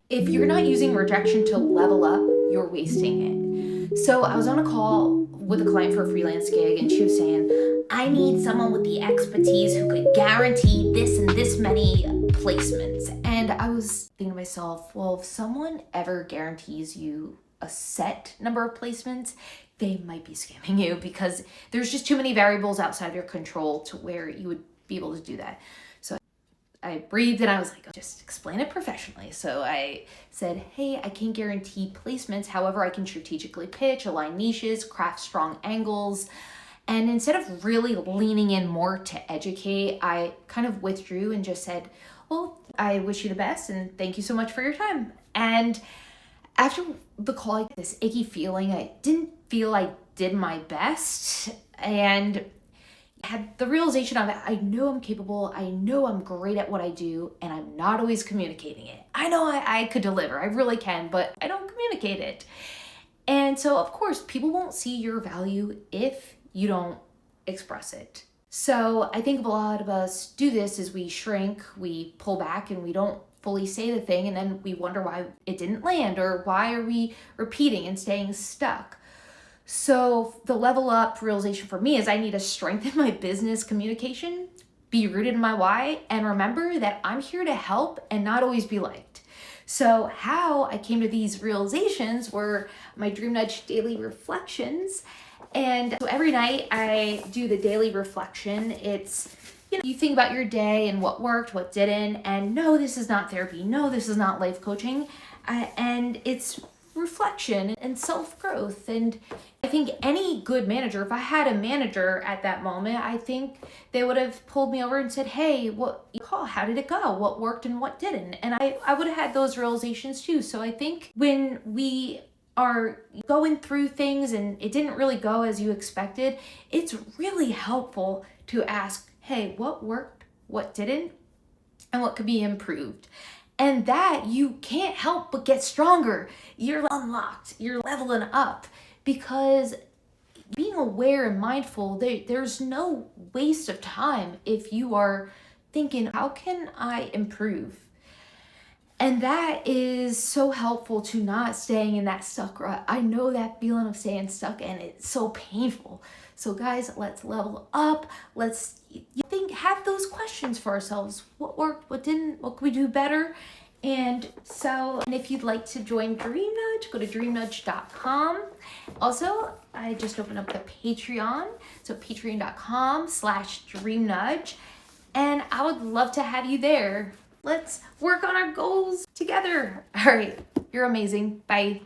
If you're not using rejection to level up, you're wasting it. So I was on a call with a client for a freelance gig, and she was saying, I need someone with the expertise who could guarantee this and this many placements. And I was thinking to myself, well, if someone ever guarantees you a set number of placements, they might be scamming you, because there's just too many variables outside your control to where you would be able to do that. So I breathed and I was like, oh, just explain it professionally. So I said, hey, I can't guarantee placements. However, I can strategically pitch, align niches, craft strong angles. And instead of really leaning in more to educate, I kind of withdrew and just said, well, I wish you the best and thank you so much for your time. And after the call, I had this icky feeling. I didn't feel I did my best, and had the realization of it. I know I'm capable, I know I'm great at what I do, and I'm not always communicating it. I know I could deliver, I really can, but I don't communicate it. And so, of course, people won't see your value if you don't express it. So I think a lot of us do this is we shrink, we pull back, and we don't fully say the thing, and then we wonder why it didn't land, or why are we repeating and staying stuck. So the level up realization for me is I need to strengthen my business communication, be rooted in my why, and remember that I'm here to help and not always be liked. So how I came to these realizations were my DreamNudge daily reflections. And so every night I do the daily reflection. It's, you think about your day and what worked, what didn't, and no, this is not therapy. No, this is not life coaching. And it's reflection and self-growth. And I think any good manager, if I had a manager at that moment, I think they would have pulled me over and said, hey, how did it go? What worked and what didn't? And I would have had those realizations too. So I think when we are going through things and it didn't really go as you expected, it's really helpful to ask, hey, what worked, what didn't, and what could be improved. And that you can't help but get stronger. You're unlocked, you're leveling up, because being aware and mindful, there's no waste of time if you are thinking, how can I improve? And that is so helpful to not staying in that stuck rut. I know that feeling of staying stuck, and it's so painful. So guys, let's level up. Let's have those questions for ourselves. What worked, what didn't, what could we do better? And if you'd like to join DreamNudge, go to DreamNudge.com. Also, I just opened up the Patreon. So patreon.com/DreamNudge. And I would love to have you there. Let's work on our goals together. All right, you're amazing. Bye.